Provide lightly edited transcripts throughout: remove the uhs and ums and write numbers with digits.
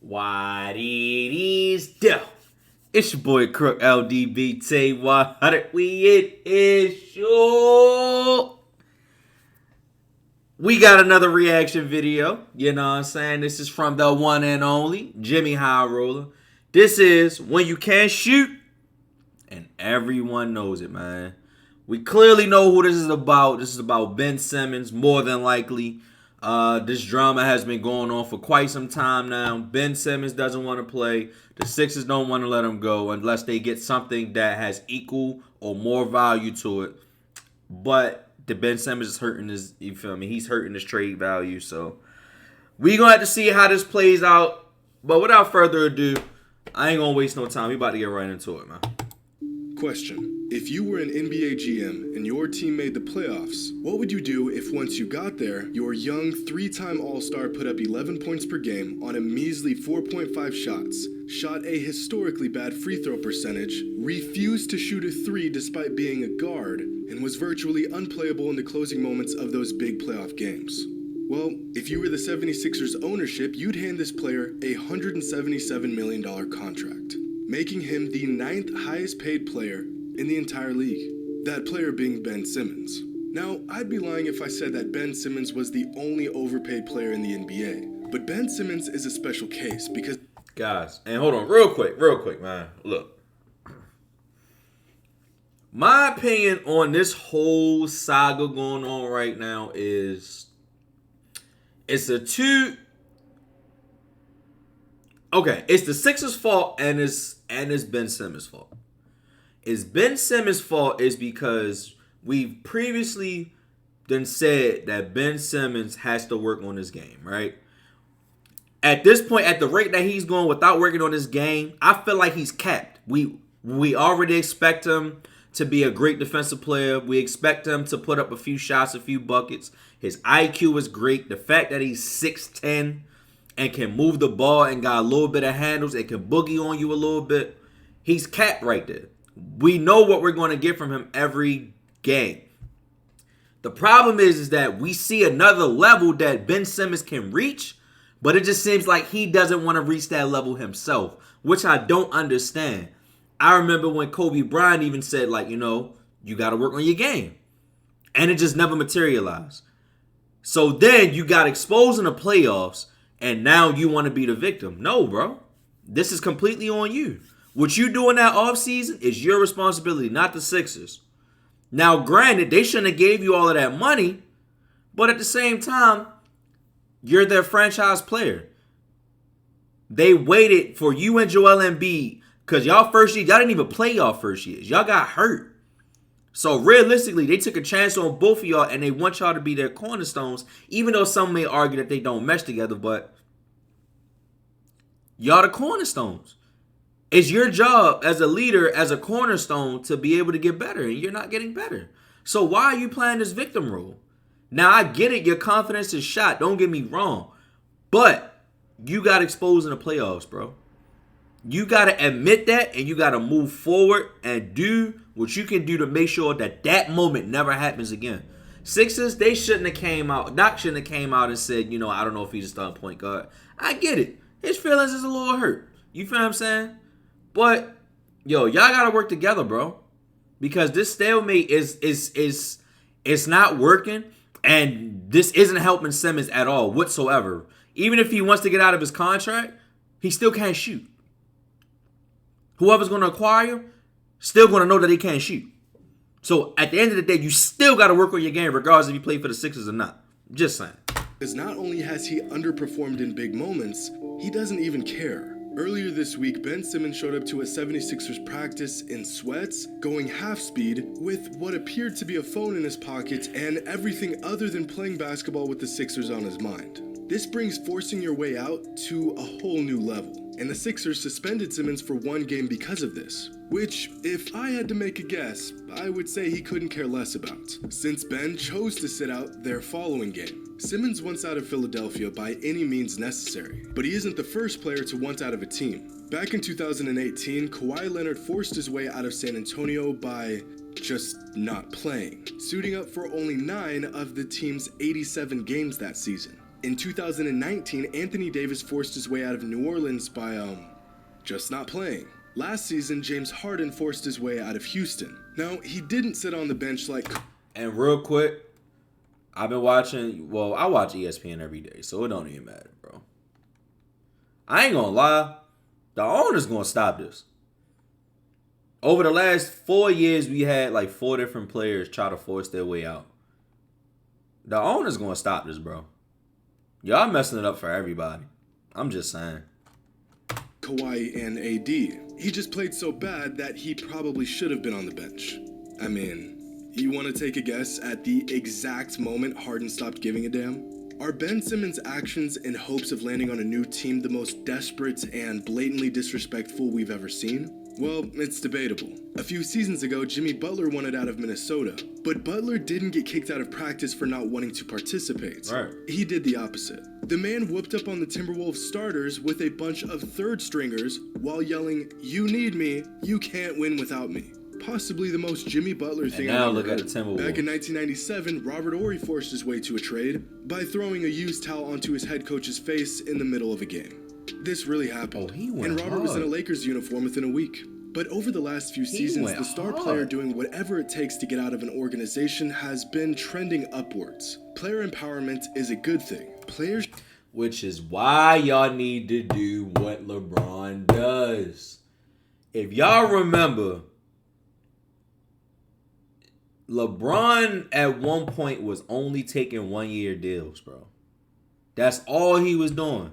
What it is, do? It's your boy Krook LDBT. What it is, show. We got another reaction video. You know what I'm saying? This is from the one and only Jimmy High Roller. This is When You Can't Shoot, and everyone knows it, man. We clearly know who this is about. This is about Ben Simmons, more than likely. This drama has been going on for quite some time now. Ben Simmons doesn't want to play. The Sixers don't want to let him go unless they get something that has equal or more value to it. But the Ben Simmons is hurting his, you feel me? He's hurting his trade value. So we gonna have to see how this plays out. But without further ado, I ain't gonna waste no time. We about to get right into it, man. Question. If you were an NBA GM and your team made the playoffs, what would you do if once you got there, your young three-time All-Star put up 11 points per game on a measly 4.5 shots, shot a historically bad free throw percentage, refused to shoot a three despite being a guard, and was virtually unplayable in the closing moments of those big playoff games? Well, if you were the 76ers ownership, you'd hand this player a $177 million contract, making him the 9th highest paid player in the entire league. That player being Ben Simmons. Now, I'd be lying if I said that Ben Simmons was the only overpaid player in the NBA, but Ben Simmons is a special case because... Guys, and hold on real quick, man. Look. My opinion on this whole saga going on right now is it's the Sixers' fault and it's Ben Simmons' fault. It's Ben Simmons' fault is because we've previously done said that Ben Simmons has to work on his game, right? At this point, at the rate that he's going without working on his game, I feel like he's capped. We already expect him to be a great defensive player. We expect him to put up a few shots, a few buckets. His IQ is great. The fact that he's 6'10" and can move the ball and got a little bit of handles and can boogie on you a little bit, he's capped right there. We know what we're going to get from him every game. The problem is that we see another level that Ben Simmons can reach, but it just seems like he doesn't want to reach that level himself, which I don't understand. I remember when Kobe Bryant even said, like, you got to work on your game. And it just never materialized. So then you got exposed in the playoffs, and now you want to be the victim. No, bro. This is completely on you. What you do in that offseason is your responsibility, not the Sixers. Now, granted, they shouldn't have gave you all of that money, but at the same time, you're their franchise player. They waited for you and Joel Embiid because y'all didn't even play y'all first years. Y'all got hurt. So realistically, they took a chance on both of y'all and they want y'all to be their cornerstones, even though some may argue that they don't mesh together, but y'all the cornerstones. It's your job as a leader, as a cornerstone, to be able to get better, and you're not getting better. So why are you playing this victim role? Now, I get it. Your confidence is shot. Don't get me wrong. But you got exposed in the playoffs, bro. You got to admit that, and you got to move forward and do what you can do to make sure that that moment never happens again. Sixers, they shouldn't have came out and said, I don't know if he's a starting point guard. I get it. His feelings is a little hurt. You feel what I'm saying? But, y'all got to work together, bro. Because this stalemate is not working. And this isn't helping Simmons at all whatsoever. Even if he wants to get out of his contract, he still can't shoot. Whoever's going to acquire him, still going to know that he can't shoot. So, at the end of the day, you still got to work on your game regardless if you play for the Sixers or not. Just saying. Because not only has he underperformed in big moments, he doesn't even care. Earlier this week, Ben Simmons showed up to a 76ers practice in sweats, going half speed, with what appeared to be a phone in his pocket and everything other than playing basketball with the Sixers on his mind. This brings forcing your way out to a whole new level, and the Sixers suspended Simmons for one game because of this, which, if I had to make a guess, I would say he couldn't care less about, since Ben chose to sit out their following game. Simmons wants out of Philadelphia by any means necessary, but he isn't the first player to want out of a team. Back in 2018, Kawhi Leonard forced his way out of San Antonio by just not playing, suiting up for only 9 of the team's 87 games that season. In 2019, Anthony Davis forced his way out of New Orleans by, just not playing. Last season, James Harden forced his way out of Houston. Now, he didn't sit on the bench like... And real quick, I've been watching, well, I watch ESPN every day, so it don't even matter, bro. I ain't gonna lie, the owner's gonna stop this. Over the last 4 years, we had like 4 different players try to force their way out. The owner's gonna stop this, bro. Y'all messing it up for everybody. I'm just saying. Kawhi and AD. He just played so bad that he probably should have been on the bench. I mean, you want to take a guess at the exact moment Harden stopped giving a damn? Are Ben Simmons' actions in hopes of landing on a new team the most desperate and blatantly disrespectful we've ever seen? Well, it's debatable. A few seasons ago, Jimmy Butler wanted out of Minnesota, but Butler didn't get kicked out of practice for not wanting to participate. Right. He did the opposite. The man whooped up on the Timberwolves starters with a bunch of third stringers while yelling, "You need me, you can't win without me." Possibly the most Jimmy Butler thing And now I've look ever at heard. the Timberwolves. Back in 1997, Robert Horry forced his way to a trade by throwing a used towel onto his head coach's face in the middle of a game. This really happened, Oh, he went and Robert was in a hard. Lakers uniform within a week. But over the last few seasons, went the star hard. player doing whatever it takes to get out of an organization has been trending upwards. Player empowerment is a good thing. Players... Which is why y'all need to do what LeBron does. If y'all remember, LeBron at one point was only taking 1-year deals, bro. That's all he was doing.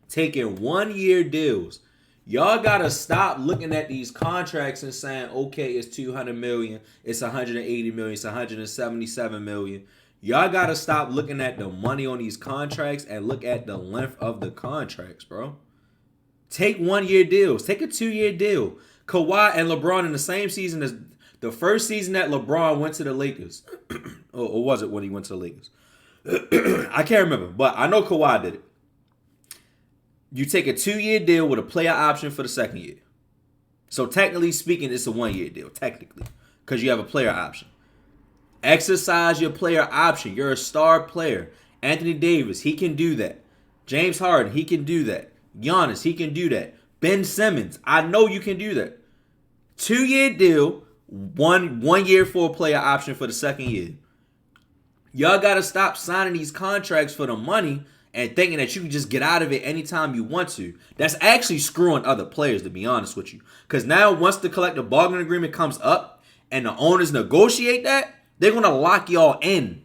Taking 1-year deals. Y'all gotta stop looking at these contracts and saying, okay, it's $200 million, it's $180 million, it's $177 million. Y'all gotta stop looking at the money on these contracts and look at the length of the contracts, bro. Take 1-year deals. Take a 2-year deal. Kawhi and LeBron in the same season as the first season that LeBron went to the Lakers. Or was it when he went to the Lakers? I can't remember, but I know Kawhi did it. You take a 2-year deal with a player option for the second year. So technically speaking, it's a 1-year deal, technically, because you have a player option. Exercise your player option. You're a star player. Anthony Davis, he can do that. James Harden, he can do that. Giannis, he can do that. Ben Simmons, I know you can do that. 2-year deal, one year for a player option for the second year. Y'all got to stop signing these contracts for the money and thinking that you can just get out of it anytime you want to. That's actually screwing other players, to be honest with you. Because now once the collective bargaining agreement comes up and the owners negotiate that, they're going to lock y'all in.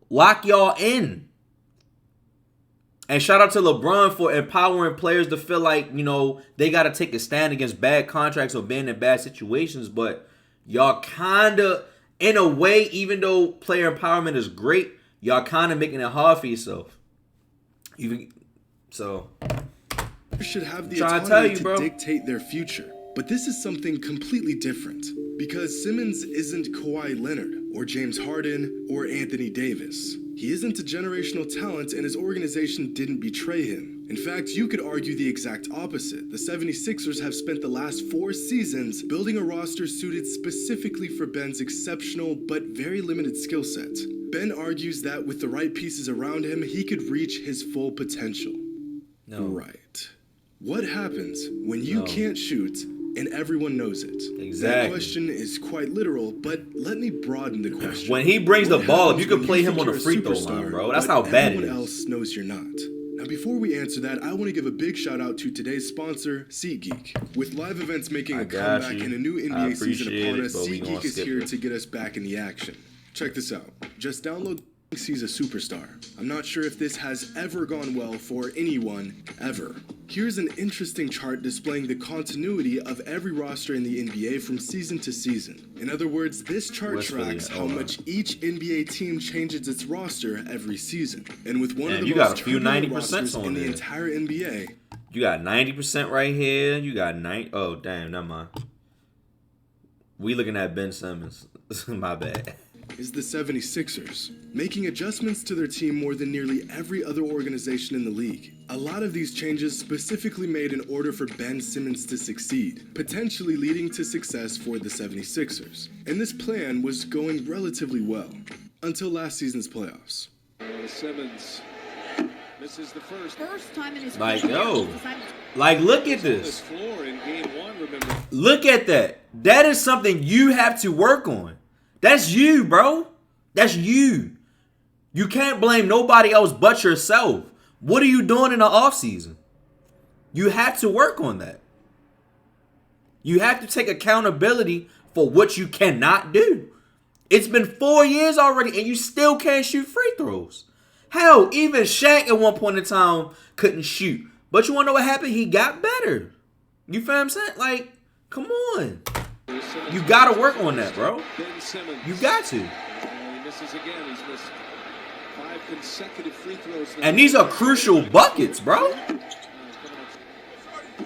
Lock y'all in. And shout out to LeBron for empowering players to feel like, you know, they got to take a stand against bad contracts or being in bad situations. But y'all kind of, in a way, even though player empowerment is great, y'all kind of making it hard for yourself. So should have the trying to autonomy tell you, to dictate their future. But this is something completely different. Because Simmons isn't Kawhi Leonard, or James Harden, or Anthony Davis. He isn't a generational talent, and his organization didn't betray him. In fact, you could argue the exact opposite. The 76ers have spent the last 4 seasons building a roster suited specifically for Ben's exceptional but very limited skill set. Ben argues that with the right pieces around him, he could reach his full potential. no. Right. What happens when you can't shoot and everyone knows it? Exactly. That question is quite literal, but let me broaden the question. When he brings the What ball up, happens you can when play him think on the you're a free throw superstar, line, bro. That's but how bad it everyone is. else knows you're not? Now, before we answer that, I want to give a big shout out to today's sponsor, SeatGeek. With live events making I a got comeback you. and a new I NBA season appreciate upon it, us, but we gonna SeatGeek is skip here it. to get us back in the action. Check this out. Just download He's a superstar. I'm not sure if this has ever gone well for anyone, ever. Here's an interesting chart displaying the continuity of every roster in the NBA from season to season. In other words, this chart tracks how much each NBA team changes its roster every season. And with one of the you got most a few turbulent 90% rosters on in the there. entire NBA, You got 90% right here. You got 90. Oh, damn, never mind. We looking at Ben Simmons. My bad. is the 76ers, making adjustments to their team more than nearly every other organization in the league. A lot of these changes specifically made in order for Ben Simmons to succeed, potentially leading to success for the 76ers. And this plan was going relatively well, until last season's playoffs. Simmons This is the first time in his Like, career yo. he's decided Like, look at this. Look at that. That is something you have to work on. That's you, bro. That's you. You can't blame nobody else but yourself. What are you doing in the offseason? You have to work on that. You have to take accountability for what you cannot do. It's been 4 years already, and you still can't shoot free throws. Hell, even Shaq at one point in time couldn't shoot. But you want to know what happened? He got better. You feel what I'm saying? Like, come on. You got to work on that, bro. You got to. And these are crucial buckets, bro.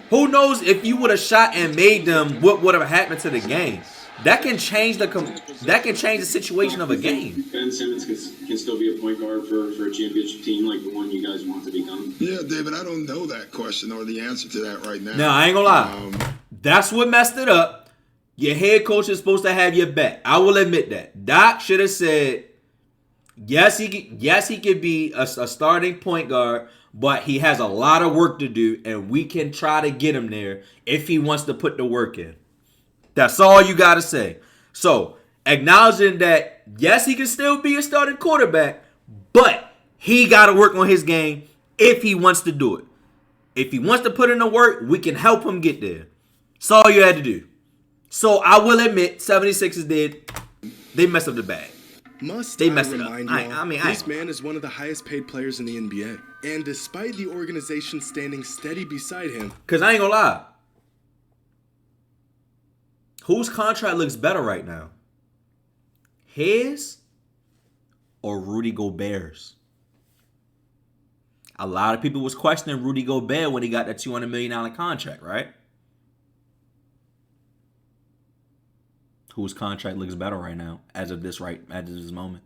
Who knows if you would have shot and made them, what would have happened to the game? That can change the situation of a game. Ben Simmons can still be a point guard for a championship team like the one you guys want to become. Yeah, David, I don't know that question or the answer to that right now. No, I ain't gonna lie. That's what messed it up. Your head coach is supposed to have your back. I will admit that. Doc should have said, yes, he could be a starting point guard, but he has a lot of work to do, and we can try to get him there if he wants to put the work in. That's all you got to say. So, acknowledging that, yes, he can still be a starting quarterback, but he got to work on his game if he wants to do it. If he wants to put in the work, we can help him get there. That's all you had to do. So, I will admit, 76ers did. They messed up the bag. They messed it up. This man is one of the highest paid players in the NBA. And despite the organization standing steady beside him. Because I ain't going to lie. Whose contract looks better right now? His or Rudy Gobert's? A lot of people was questioning Rudy Gobert when he got that $200 million contract, right? Whose contract looks better right now as of this moment?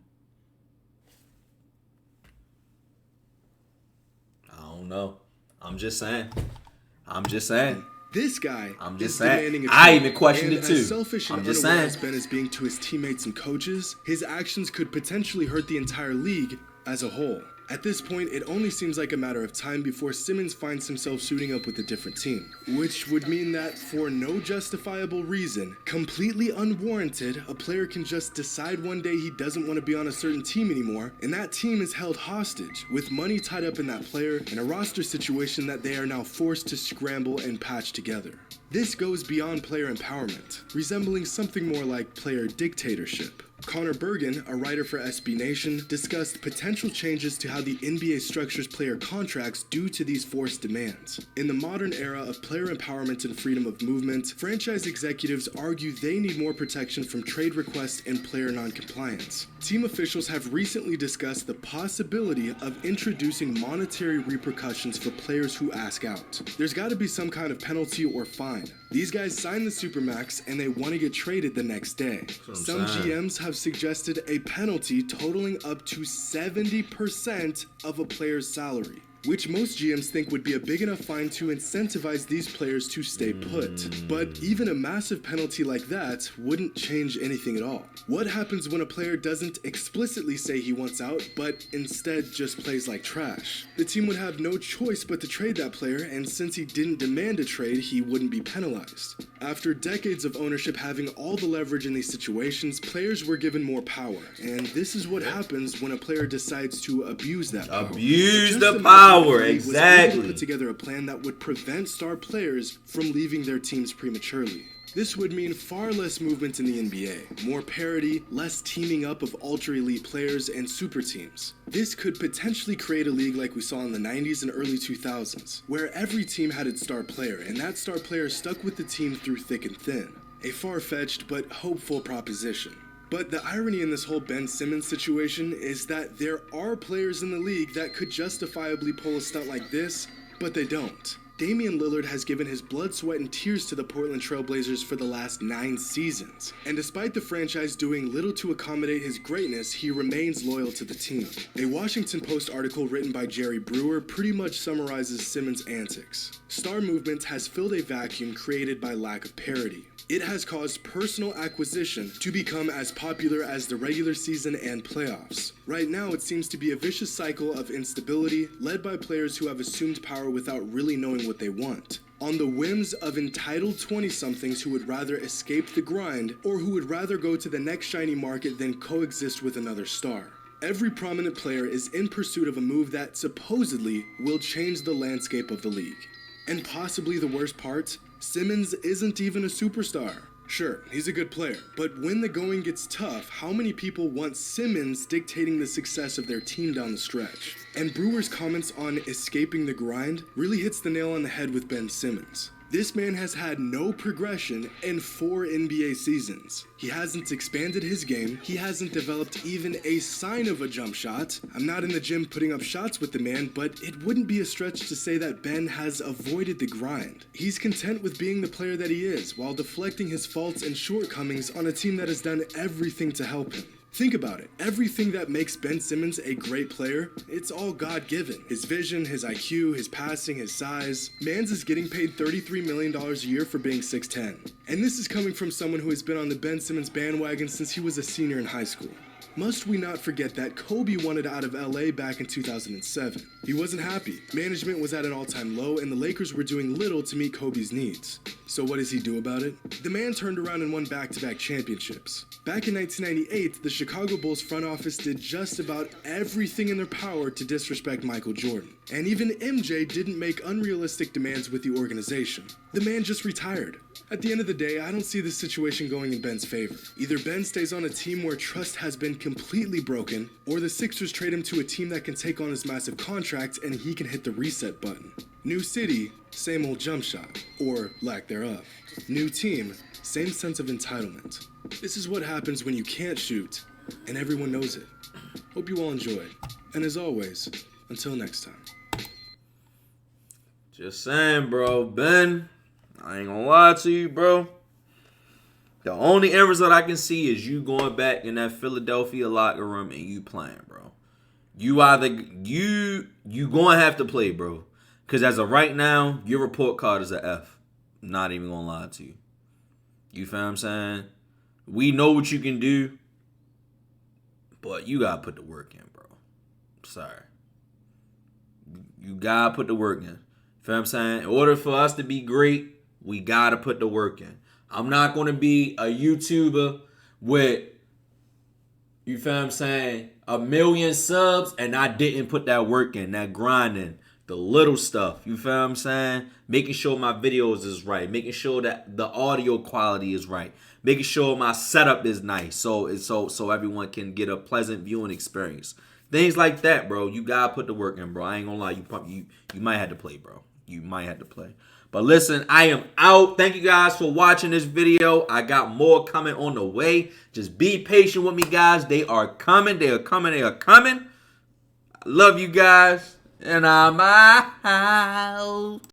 I don't know. I'm just saying. This guy I'm just is saying. demanding a I trade, even questioned and it too. As selfish and I'm just unaware saying. as Ben is being to his teammates and coaches, his actions could potentially hurt the entire league as a whole. At this point, it only seems like a matter of time before Simmons finds himself suiting up with a different team, which would mean that for no justifiable reason, completely unwarranted, a player can just decide one day he doesn't want to be on a certain team anymore, and that team is held hostage, with money tied up in that player and a roster situation that they are now forced to scramble and patch together. This goes beyond player empowerment, resembling something more like player dictatorship. Connor Bergen, a writer for SB Nation, discussed potential changes to how the NBA structures player contracts due to these forced demands. In the modern era of player empowerment and freedom of movement, franchise executives argue they need more protection from trade requests and player non-compliance. Team officials have recently discussed the possibility of introducing monetary repercussions for players who ask out. There's got to be some kind of penalty or fine. These guys sign the Supermax and they want to get traded the next day. Some GMs have suggested a penalty totaling up to 70% of a player's salary, which most GMs think would be a big enough fine to incentivize these players to stay put. But even a massive penalty like that wouldn't change anything at all. What happens when a player doesn't explicitly say he wants out, but instead just plays like trash? The team would have no choice but to trade that player, and since he didn't demand a trade, he wouldn't be penalized. After decades of ownership having all the leverage in these situations, players were given more power, and this is what happens when a player decides to abuse that power. Abuse the power, exactly. Was put together a plan that would prevent star players from leaving their teams prematurely. This would mean far less movement in the NBA, more parity, less teaming up of ultra-elite players and super teams. This could potentially create a league like we saw in the 90s and early 2000s, where every team had its star player, and that star player stuck with the team through thick and thin. A far-fetched but hopeful proposition. But the irony in this whole Ben Simmons situation is that there are players in the league that could justifiably pull a stunt like this, but they don't. Damian Lillard has given his blood, sweat, and tears to the Portland Trail Blazers for the last 9 seasons. And despite the franchise doing little to accommodate his greatness, he remains loyal to the team. A Washington Post article written by Jerry Brewer pretty much summarizes Simmons' antics. Star movement has filled a vacuum created by lack of parity. It has caused personal acquisition to become as popular as the regular season and playoffs. Right now, it seems to be a vicious cycle of instability led by players who have assumed power without really knowing what they want, on the whims of entitled 20-somethings who would rather escape the grind or who would rather go to the next shiny market than coexist with another star. Every prominent player is in pursuit of a move that supposedly will change the landscape of the league. And possibly the worst part, Simmons isn't even a superstar. Sure, he's a good player, but when the going gets tough, how many people want Simmons dictating the success of their team down the stretch? And Brewer's comments on escaping the grind really hits the nail on the head with Ben Simmons. This man has had no progression in 4 NBA seasons. He hasn't expanded his game. He hasn't developed even a sign of a jump shot. I'm not in the gym putting up shots with the man, but it wouldn't be a stretch to say that Ben has avoided the grind. He's content with being the player that he is, while deflecting his faults and shortcomings on a team that has done everything to help him. Think about it. Everything that makes Ben Simmons a great player, it's all God-given. His vision, his IQ, his passing, his size. Mans is getting paid $33 million a year for being 6'10". And this is coming from someone who has been on the Ben Simmons bandwagon since he was a senior in high school. Must we not forget that Kobe wanted out of LA back in 2007. He wasn't happy. Management was at an all-time low and the Lakers were doing little to meet Kobe's needs. So what does he do about it? The man turned around and won back-to-back championships. Back in 1998, the Chicago Bulls front office did just about everything in their power to disrespect Michael Jordan. And even MJ didn't make unrealistic demands with the organization. The man just retired. At the end of the day, I don't see this situation going in Ben's favor. Either Ben stays on a team where trust has been completely broken, or the Sixers trade him to a team that can take on his massive contract and he can hit the reset button. New city, same old jump shot, or lack thereof. New team, same sense of entitlement. This is what happens when you can't shoot, and everyone knows it. Hope you all enjoyed. And as always, until next time. Just saying, bro. Ben, I ain't gonna lie to you, bro. The only errors that I can see is you going back in that Philadelphia locker room and you playing, bro. You either you gonna have to play, bro. Cause as of right now, your report card is an F. Not even gonna lie to you. You feel what I'm saying? We know what you can do, but you gotta put the work in, bro. Sorry. You gotta put the work in. Feel what I'm saying? In order for us to be great, we gotta put the work in. I'm not gonna be a YouTuber with, you feel what I'm saying, 1 million subs and I didn't put that work in, that grind in, the little stuff. You feel what I'm saying? Making sure my videos is right, making sure that the audio quality is right, making sure my setup is nice, so everyone can get a pleasant viewing experience. Things like that, bro. You gotta put the work in, bro. I ain't gonna lie. You might have to play, bro. You might have to play. But listen, I am out. Thank you guys for watching this video. I got more coming on the way. Just be patient with me, guys. They are coming. They are coming. They are coming. I love you guys. And I'm out.